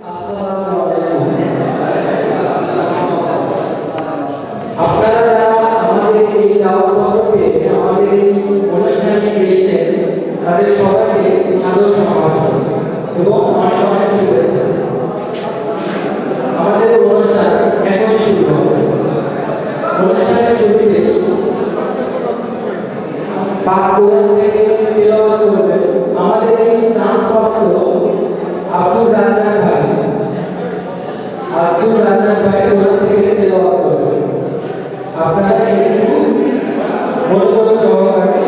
আসসালামু আলাইকুম। আপনারা যারা আমাদের এই দাওয়াত পত্রকে আমাদের এই অনুষ্ঠানে এসেছেন তাদের সবাইকে সাদর সম্ভাষণ এবং অনেক অনেক শুভেচ্ছা। আমাদের অনুষ্ঠান এখন শুরু হবে। অনুষ্ঠানের শুরুতে পাক কোরআন থেকে তেলাওয়াত করবেন আমাদের এই চান্সপ্রাপ্ত আব্দুর রাজ্জাক ভাই। আব্দুর রাজ্জাক ভাই কোরআন থেকে তেলাওয়াত করবেন। আপনারা একটু মনোযোগ সহকারে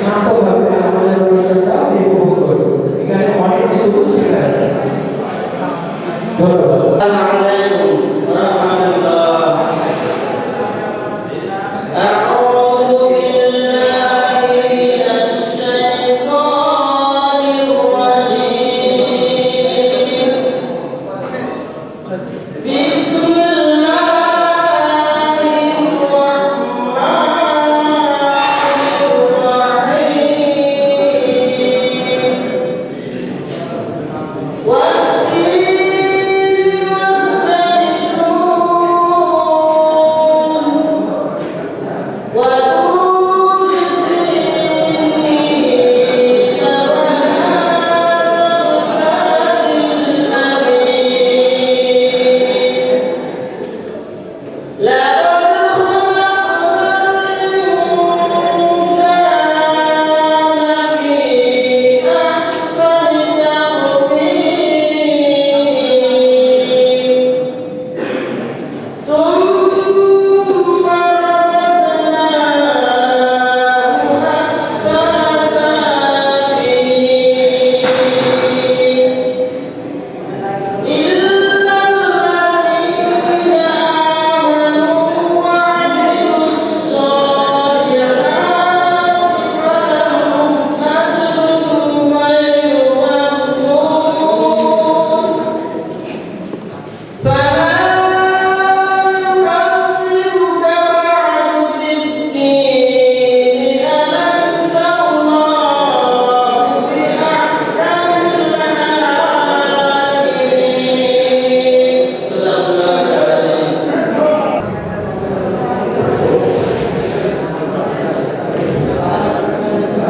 শান্তভাবে আমাদের অনুষ্ঠানটা উপভোগ করুন। এখানে অনেক কিছু শেখা আছে। ধন্যবাদ।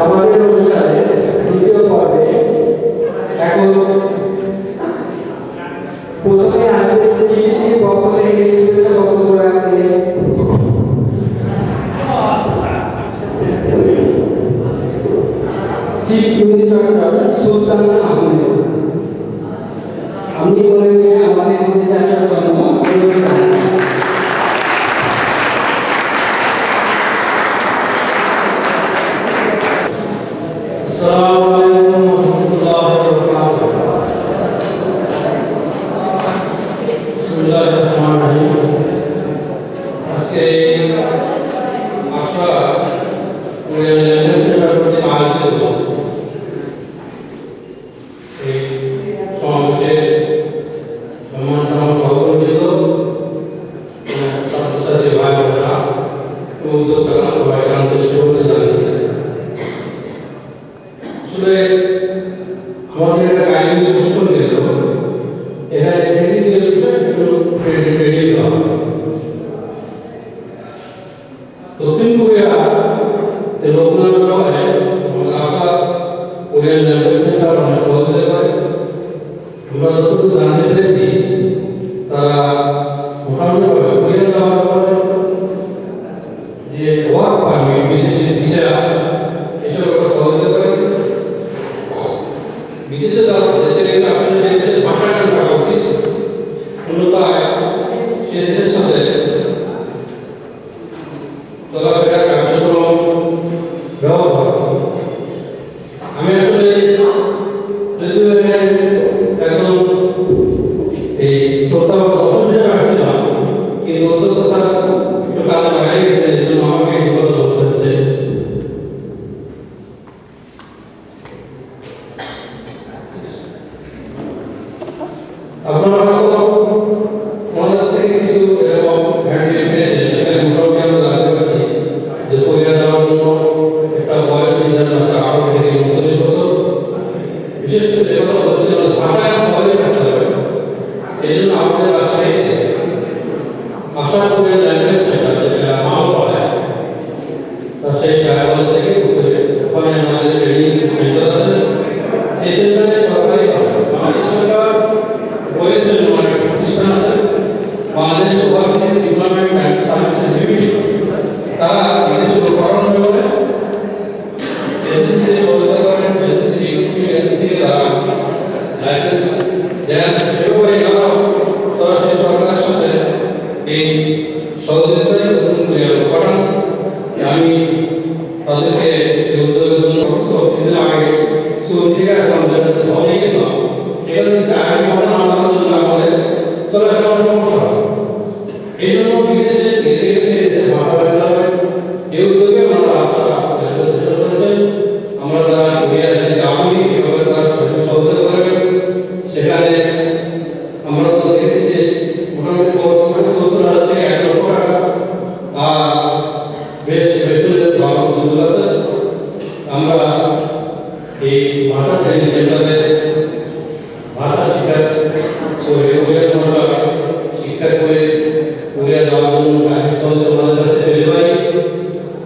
আমাদের অনুষ্ঠানে দ্বিতীয় পর্বে এখন প্রথমে আসবে টিসি পক্ষ থেকে শুভেচ্ছা বক্তব্য রাখতে চিফ মিনিস্টার সুলতান আহমেদ। আমি বলে আমাদের স্টেজে আসার জন্য অনুরোধ জানাচ্ছি। আসসালামু আলাইকুম ওয়া রাহমাতুল্লাহি ওয়া বারাকাতুহু। বিসমিল্লাহির রহমানির রহিম। আজকে আশা ইউনিভার্সিটির প্রতি আয়োজিত এই সমাবেশে সম্মানিত সভাপতিবৃন্দ, ছাত্রছাত্রী ভাই বোনেরা এবং উদ্যোক্তারা সবাইকে আন্তরিক শুভেচ্ছা জানাচ্ছি। আসলে আমাদের একটা গাইডলাইন প্রশ্ন দিল, এখানে টেকনিক্যাল বিষয় একটু ট্রেনিং দেওয়া হবে। দক্ষিণ কোরিয়া রবীন্দ্রনাথ আমাদের আশা কোরিয়ান ল্যাঙ্গুয়েজ সেন্টার অনেক সহযোগিতা করে। আমরা যতটুকু জানতে পেরেছি তারা মোটামুটিভাবে কোরিয়ান যাওয়ার পরে যে ওয়ার্ক পারমিট, বিদেশি ভিসা এসব সহযোগিতা করে। বিদেশে যেতে গেলে আসলে সেই দেশের ভাষাটা থাকা উচিত, অন্যথায় সে দেশের সাথে চলাফেরা কার্যক্রম ব্যবহার। আমি আসলে একজন এই শ্রোতা অসুবিধা আসছিলাম, কিন্তু অধ্যক্ষ স্যার একটু কাজে বাইরে গেছে, এই জন্য আমাকে এই কথা বলতে হচ্ছে। আপনারা হয়তো আমাদের থেকে কিছু এরকম হ্যান্ডবিল পেয়েছেন, এখানে মোটামুটি আমরা জানতে পারছি যে কোরিয়া যাওয়ার জন্য একটা বয়স নির্ধারণ আছে 18 থেকে 39 বছর। বিশেষ করে যে কথা বলছি, ভাষায় সবাই থাকতে হবে, আমাদের রাজশাহীতে আশাপুরের ল্যাঙ্গুয়েজ সেন্টার যেটা মাও পড়ায় রাজশাহী সাহেবাবাদ থেকে উত্তরে ওখানে আমাদের ট্রেনিং সেন্টার আছে। সেই সেন্টারে সরকারি বাংলাদেশ সরকার ওয়েস্ট মানে প্রতিষ্ঠান আছে Bangladesh overseas development and services limited, তারা বিদেশে পড়ানো করে এসএসসি সহযোগিতা করেন, এসএসসি এসএসসি লাইসেন্স দেন, সেভাবে আমরা সরাসরি সরকারের সাথে এই সহযোগিতায় নতুন করে পাঠান। আমি তাদেরকে এই উদ্যোগের জন্য কিছুদিন আগে সুরক্ষিত অনেক গেছিলাম, সেখানে আগামী মনে আমাদের জন্য আমাদের চলার সমস্যা এই জন্য বিদেশে ধীরে ধীরে মাথা ব্যথা হয়। এই উদ্যোগে আমরা আশা করেছেন আমরা যারা কোরিয়া থেকে আমি এভাবে তার সহযোগিতা করবেন। সেখানে আমরা তো দেখেছি যে মোটামুটি কোর্স করে ৭০,০০০ থেকে ১ লক্ষ টাকা আর বেশ বেতনের ভালো সুযোগ আছে। আমরা এই ভাষা ট্রেনিং সেন্টারে ভাষা শিক্ষা করে কোরিয়ান ভাষা শিক্ষা করে কোরিয়া যাওয়ার জন্য আমি সহজে আমাদের কাছে পেয়ে পাই।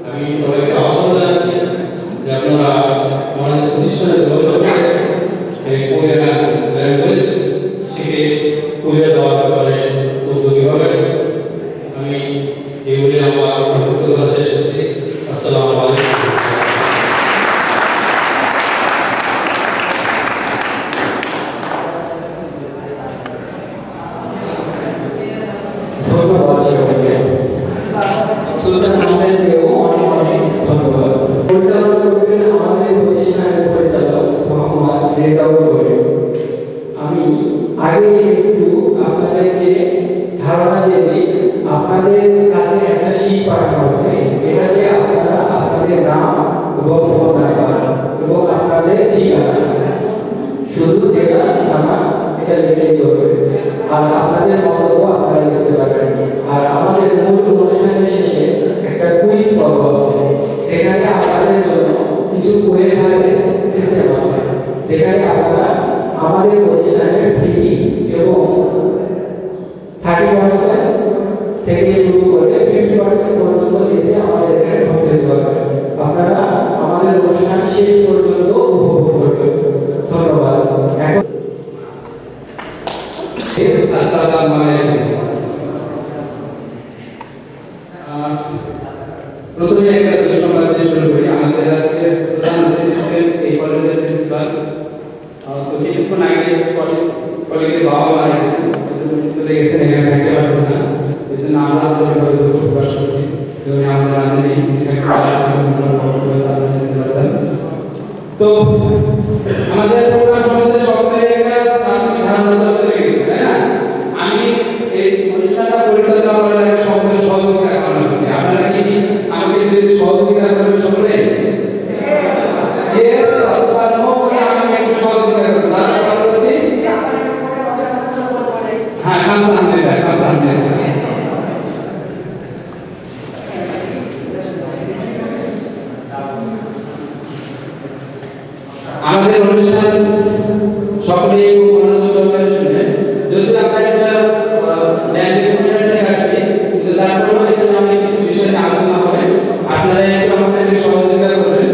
আমি সবাইকে আহ্বান জানাচ্ছি যে আপনারা আমাদের প্রতিষ্ঠানে যোগাযোগ করে এই কোরিয়ান ল্যাঙ্গুয়েজ শিখে কোরিয়া যাওয়ার ব্যাপারে উদ্যোগী হবেন। আমি এই বলে আমার বক্তব্য শেষ করছি। আসসালামু আলাইকুম। ধন্যবাদ সবাইকে। সুলতান আহমেদকেও অনেক অনেক ধন্যবাদ। পরিচালনা করবেন আমাদের প্রতিষ্ঠানের পরিচালক মোহাম্মদ রেজাউল করিম। আমি আগে একটু আপনাদেরকে ধারণা দিয়ে দিই। আপনাদের কাছে একটা শীট পাঠানো হচ্ছে, এটাতে আপনারা আপনাদের নাম এবং ফোন নাম্বার এবং আপনাদের ঠিকানা শুধু জেলা নামা এটা লিখলেই চলবে। আর আপনাদের মন্তব্য আপনারা লিখতে পারবেন। আর আমাদের মূল অনুষ্ঠানের শেষে একটা কুইজ পর্ব আছে, যেখানে আপনাদের জন্য কিছু কোয়েভারের সিস্টেম আছে, যেখানে আপনারা আমাদের প্রতিষ্ঠানের ফি এবং 30% থেকে শুরু করে 50% পর্যন্ত এসে আমাদের এখানে ভোট দিতে পারবেন। আপনারা আমাদের অনুষ্ঠান শেষ পর্যন্ত উপভোগ করবেন। ধন্যবাদ। এখন আসসালামু আলাইকুম। প্রথমে একটা সংবাদ দিয়ে শুরু করি। আমাদের আজকে প্রধান অতিথি ছিলেন এই কলেজের প্রিন্সিপাল। তো কিছুক্ষণ আগে কলেজের বাবা মারা গেছেন, চলে গেছেন, এখানে থাকতে পারছেন না। এই জন্য আমরা আন্তরিকভাবে দুঃখ প্রকাশ করছি। এবং আমাদের রাজনীতি তো আমাদের প্রোগ্রাম সম্বন্ধে সকলের একটা প্রাথমিক ধারণা তৈরি হয়ে গেছে, তাই না? আমি এই অনুষ্ঠানটা পরিচালনা করার আগে সকলের সহযোগিতা কামনা করছি। আপনারা কি আমাকে প্লিজ সহযোগিতা করবেন সকলে? ইয়েস অথবা নো বলে আমাকে একটু সহযোগিতা করবেন। তারপর যদি হ্যাঁ খানসান দেয়, খানসান দেয়। আমাদের অনুষ্ঠান সকলেই মনোযোগ সহকারে শুনবেন। যদি আমরা একটা ল্যাঙ্গুয়েজ সেমিনারে আসছি, কিন্তু তারপরেও এখানে আমি কিছু বিষয় নিয়ে আলোচনা হবে, আপনারা একটু আমাদেরকে সহযোগিতা করবেন,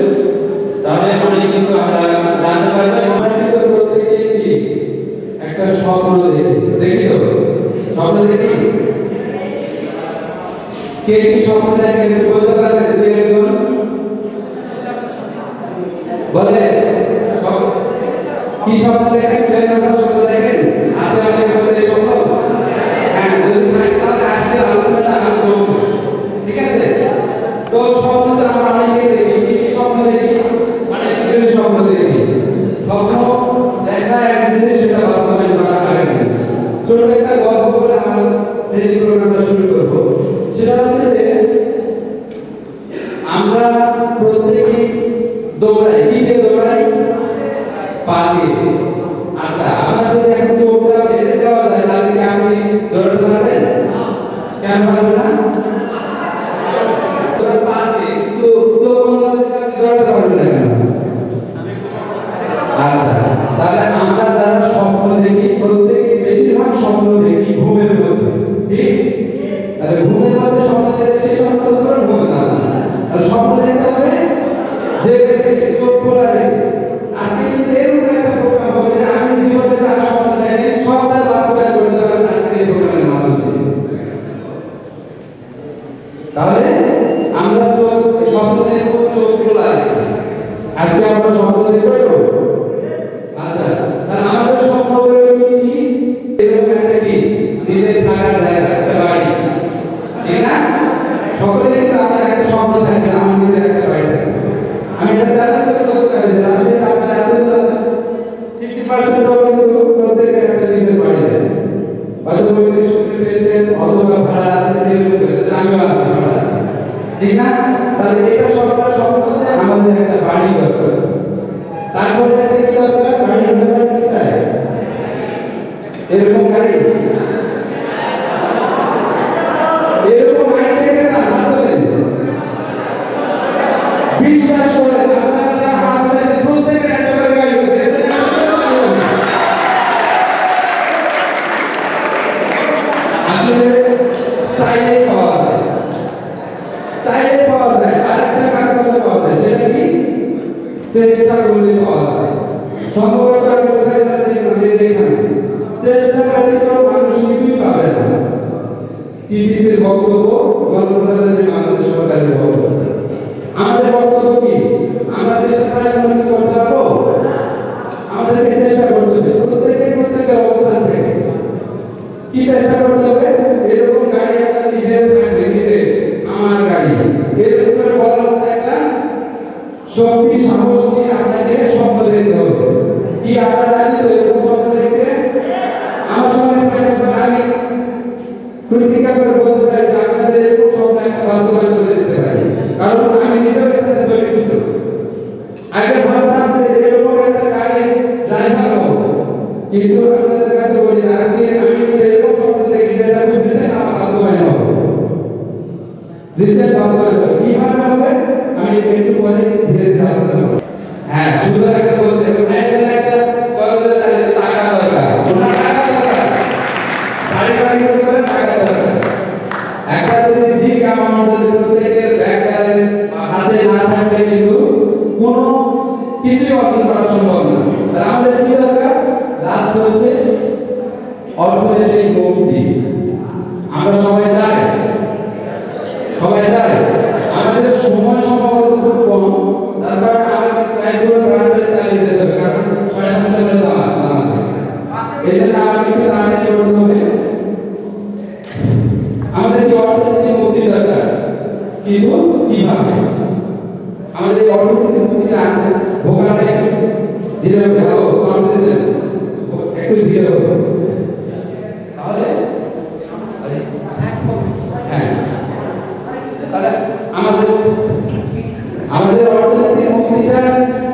তাহলে অনেক কিছু আপনারা জানতে পারবেন। আমরা কিন্তু প্রত্যেকেই কি একটা স্বপ্ন দেখি তো, স্বপ্ন দেখি। কে কি স্বপ্ন দেখেন বলতে পারবেন? বলে কি স্বপ্ন দেখেন? প্লেন ওঠার স্বপ্ন দেখেন? আছে অনেক বলে স্বপ্ন। হ্যাঁ, যদি থাকে তাহলে আজকে আলোচনাটা আরো করব, ঠিক আছে? তো স্বপ্ন তো আমরা অনেকেই দেখি। কি কি স্বপ্ন দেখি? অনেক কিছু স্বপ্ন দেখি। স্বপ্ন দেখা এক জিনিস, সেটা বাস্তবায়ন করা আরেক জিনিস। ছোট একটা গল্প বলে আমার ট্রেনিং প্রোগ্রামটা শুরু করব। সেটা হচ্ছে যে আমরা প্রত্যেকেই দৌড়াই। কি দিয়ে দৌড়াই? পা দিয়ে। আচ্ছা, আমরা যদি এখন চোখটা বেঁধে দেওয়া যায়, তাহলে কি আপনি দৌড়াতে পারবেন? কেন পারবেন না? পা দিয়ে, কিন্তু চোখ বন্ধ করে দৌড়াতে পারবেন না কেন? আচ্ছা, তাহলে আমরা যারা স্বপ্ন দেখি, প্রত্যেকে বেশিরভাগ স্বপ্ন দেখি আপনারা রাজি তো এরকম স্বপ্ন দেখতে? আমার সময় আমি প্রতিজ্ঞা করে বলতে পারি যে আপনাদের এরকম স্বপ্ন একটা বাস্তবায়ন করে দিতে পারি, কারণ আমি নিজেও এটাতে পরিচিত। আগে ভাবতাম যে এরকম একটা গাড়ি ড্রাইভার হবো, কিন্তু আপনাদের কাছে বলি আজকে আমি এরকম স্বপ্ন দেখি যেটা খুব রিসেন্ট আমার বাস্তবায়ন হবে। রিসেন্ট বাস্তবায়ন হবে কিভাবে হবে আমি একটু পরে ধীরে ধীরে আলোচনা করব। হ্যাঁ, সুন্দর একটা বলছে একটা কলেজের টাকা দরকার, ওনার টাকা দরকার, বাড়ি বাড়ি করে টাকা দরকার। একটা যদি বিগ অ্যামাউন্ট যদি প্রত্যেকের ব্যাংক ব্যালেন্স হাতে না থাকলে কিন্তু কোনো কিছুই অর্জন করা সম্ভব না। তাহলে আমাদের কি দরকার? লাস্ট হচ্ছে অর্থনৈতিক মুক্তি। আমরা সবাই চাই, সবাই চাই। আমাদের সময় সম্ভবত খুব কম, তার কারণে আমাদের সাইডগুলো তাড়াতাড়ি চালিয়ে যেতে হবে, কারণ 5:30 করে নামাজ আছে। এই জন্য আমাকে একটু তাড়াতাড়ি করতে হবে। আমাদের কি অর্থনৈতিক মুক্তি দরকার, কিন্তু কিভাবে আমাদের এই অর্থনৈতিক মুক্তিটা আনতে ভোগাটা একটু ধীরে ভালো সাবসিস্টেম একটু ধীরে হবে, তাহলে হ্যাঁ, তাহলে আমাদের অর্থনৈতিক মুক্তিটা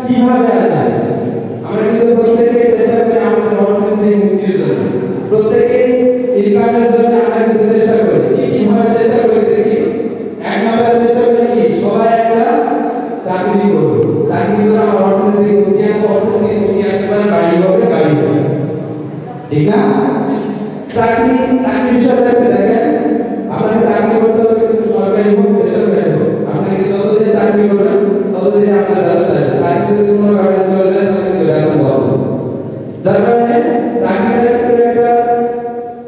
কিভাবে আসে? আমরা কিন্তু প্রত্যেকে চেষ্টা করি আমাদের অর্থনৈতিক মুক্তির জন্য, প্রত্যেকে ইনকামের জন্য আমরা কিন্তু চেষ্টা করি। কিভাবে চেষ্টা করি দেখি? এক নম্বরে চেষ্টা করি কি সবাই একটা চাকরি করব, চাকরি করে আমার অর্থনৈতিক মুক্তি আসবে, অর্থনৈতিক মুক্তি আসলে বাড়ি হবে, গাড়ি হবে, ঠিক না? চাকরি বিষয়টা একটু দেখেন। আপনাকে চাকরি করতে হবে, কিন্তু সরকারি হোক বেসরকারি হোক, আপনাকে যতদিন চাকরি করবেন ততদিন আপনার বেতন পাবেন। চাকরি যদি কোনো কারণে চলে যায় তাহলে কিন্তু বেতন পাবেন। যার কারণে চাকরিটা একটা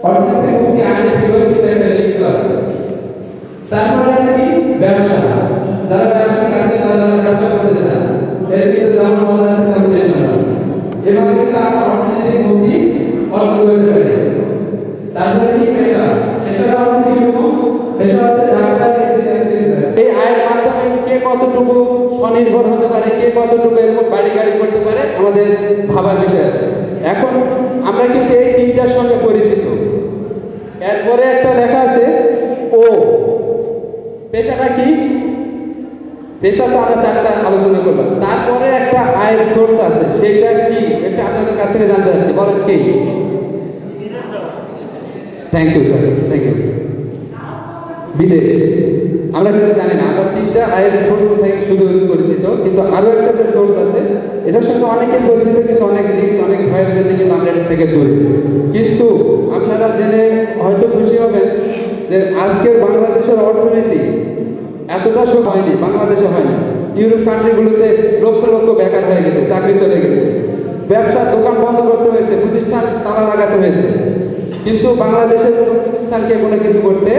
অর্থনৈতিক মুক্তি আইনে ছিল, কিন্তু একটা রিস্ক আছে। তারপরে আছে কি ব্যবসা। যারা ব্যবসা আছে তারা ব্যবসা করতে চান, এর কিন্তু যেমন মজা আছে তেমন টেনশন আছে। এভাবে কিন্তু আমরা অর্থনৈতিক মুক্তি অর্জন করতে পারি। তারপরে কি পেশা? পেশাটা হচ্ছে কি রকম? পেশা হচ্ছে ডাক্তার, ইঞ্জিনিয়ার। এই আয়ের মাধ্যমে কে কতটুকু স্বনির্ভর হতে পারে, কে কতটুকু এরকম বাড়ি গাড়ি করতে পারে, আমাদের ভাবার বিষয় আছে। এখন আমরা কিন্তু এই তিনটার সঙ্গে পরিচিত। এরপরে একটা লেখা আছে ও। পেশাটা কি? পেশা তো আমরা চারটা আলোচনা করলাম। তারপরে একটা আয়ের সোর্স আছে, সেটা কি এটা আপনাদের কাছ থেকে জানতে চাচ্ছি, বলেন কি? Thank you sir, thank you. বিদেশ আমরা কিন্তু জানি না, আমরা তিনটা আয়ের সোর্স থেকে শুধু পরিচিত, কিন্তু আরো একটা যে সোর্স আছে এটার সঙ্গে অনেকে পরিচিত, কিন্তু অনেক রিস্ক, অনেক ভয়ের জন্য কিন্তু আমরা এটা থেকে দূরে। কিন্তু আপনারা জেনে হয়তো খুশি হবেন যে আজকের বাংলাদেশের অর্থনীতি এতটা শোক হয়নি, বাংলাদেশে হয়নি। ইউরোপ কান্ট্রিগুলোতে লক্ষ লক্ষ বেকার হয়ে গেছে, চাকরি চলে গেছে, ব্যবসার দোকান বন্ধ করতে হয়েছে, প্রতিষ্ঠান তালা লাগাতে হয়েছে, কিন্তু বাংলাদেশের কোনো প্রতিষ্ঠানকে কোনো কিছু করতে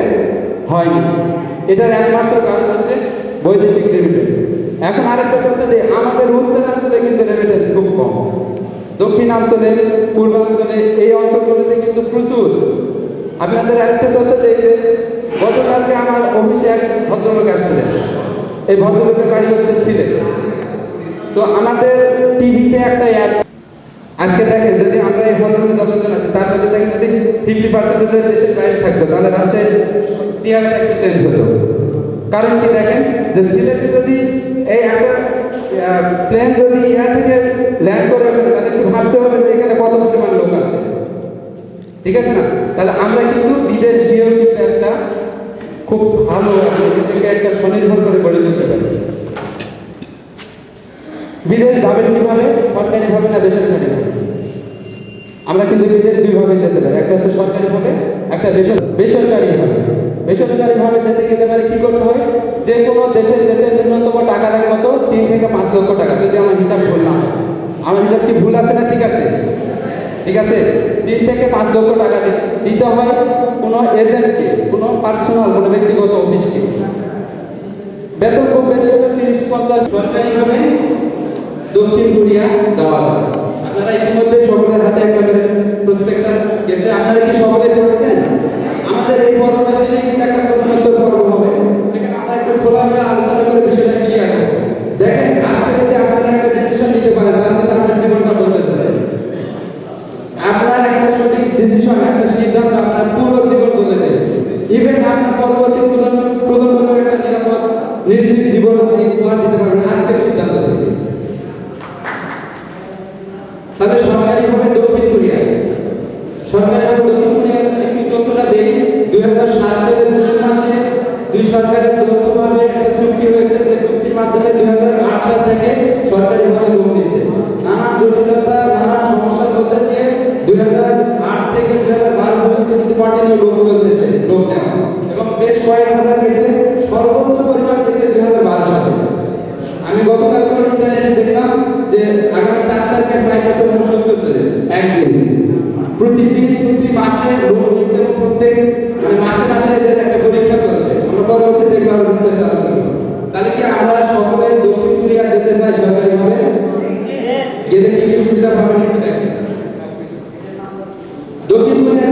হয়নি। এটার একমাত্র কারণ হচ্ছে বৈদেশিক রেমিটেন্স। এখন আরেকটা তথ্য দিই, আমাদের উত্তরাঞ্চলে কিন্তু রেমিটেন্স খুব কম, দক্ষিণাঞ্চলে, পূর্বাঞ্চলে এই অঞ্চলগুলোতে কিন্তু প্রচুর। আপনাদের আরেকটা তথ্য দিই যে গতকালকে আমার অফিসে এক ভদ্রলোক আসছিলেন, এই ভদ্রলোকের বাড়ি হচ্ছে সিলেট। তো আমাদের টিভিতে একটা অ্যাড আজকে দেখেন, যদি আমরা এই ভদ্রলোক যতজন আছে তার মধ্যে দেখেন যদি 50% দেশের বাইরে থাকতো, তাহলে রাজশাহীর চেয়ারটা একটু চেঞ্জ হতো। কারণ কি দেখেন, যে সিলেটে যদি এই একটা প্লেন যদি এয়ার থেকে ল্যান্ড করে তাহলে একটু ভাবতে হবে যে এখানে কত পরিমাণ লোক আছে, ঠিক আছে না? তাহলে আমরা কিন্তু বিদেশ গিয়েও কিন্তু একটা খুব ভালো থেকে একটা স্বনির্ভর করে গড়ে তুলতে পারি। বিদেশ যাবেন কিভাবে? সরকারি ভাবে না বেসরকারি ভাবে? আমরা কিন্তু বিদেশ দুইভাবে যেতে পারি, একটা হচ্ছে সরকারি ভাবে, একটা বেসরকারি ভাবে। বেসরকারি ভাবে যেতে গেলে পারে কি করতে হয়? যে কোনো দেশে যেতে ন্যূনতম টাকা লাগে কত? 3 থেকে 5 লক্ষ টাকা, যদি আমার হিসাব ভুল না হয়। আমার হিসাব কি ভুল আছে না ঠিক আছে? ঠিক আছে, 3 থেকে 5 লক্ষ টাকা দিতে হয় কোনো এজেন্টকে, কোনো পার্সোনাল, কোনো ব্যক্তিগত অফিসকে। বেতন খুব বেশি হলে 30-50। সরকারিভাবে দক্ষিণ কোরিয়া যাওয়া যায়। আপনারা ইতিমধ্যে সকলের হাতে একটা প্রসপেক্টাস গেছে, আপনারা কি সকলে পড়েছেন? আমাদের এই পর্বটা শেষে কিন্তু একটা প্রশ্নোত্তর পর্ব হবে, যেখানে আমরা একটু খোলামেলা আলোচনা করে বিষয়টা ক্লিয়ার করব। দেখেন, আজকে যদি আপনারা একটা ডিসিশন নিতে পারেন তাহলে আপনার জীবনটা বদলে যাবে। সিদ্ধান্ত আপনার পুরো জীবন বদলে দেবে। ইভেন আপনার পরবর্তী প্রজন্মকে একটা নিরাপদ নিশ্চিত জীবন আপনি উপহার দিতে পারবেন আজকের সিদ্ধান্ত থেকে। তবে সরকারিভাবে দক্ষিণ কোরিয়ার একটি তথ্যটা দেই। 2007 সালের জুন মাসে দুই সরকারের যৌথভাবে একটা চুক্তি হয়েছে, যে চুক্তির মাধ্যমে 2008 সাল থেকে সরকারিভাবে লোন দিচ্ছে। নানান জটিলতা, নানান সমস্যার মধ্যে দিয়ে 2008 থেকে 2012 পর্যন্ত কিন্তু কন্টিনিউ লোন চলতেছে, লোনটা, এবং বেশ কয়েক হাজার কেসে সর্বোচ্চ পরিমাণ কেসে 2012 সালে। আমি গতকাল ইন্টারনেটে দেখলাম যে আগামী 4 তারিখে ফ্লাইট আছে 69 দিনের একদিন। প্রতিদিন প্রতি মাসে লোন দিচ্ছে এবং প্রত্যেক মাসে মাসে এদের একটা পরীক্ষা চলছে। আমরা পরবর্তী দেখলাম বিস্তারিত আলোচনা করব। তাহলে কি আমরা সকলে দক্ষিণ কোরিয়া যেতে চাই সরকারিভাবে? গেলে কি কি সুবিধা পাবেন একটু দেখেন। দক্ষিণ কোরিয়া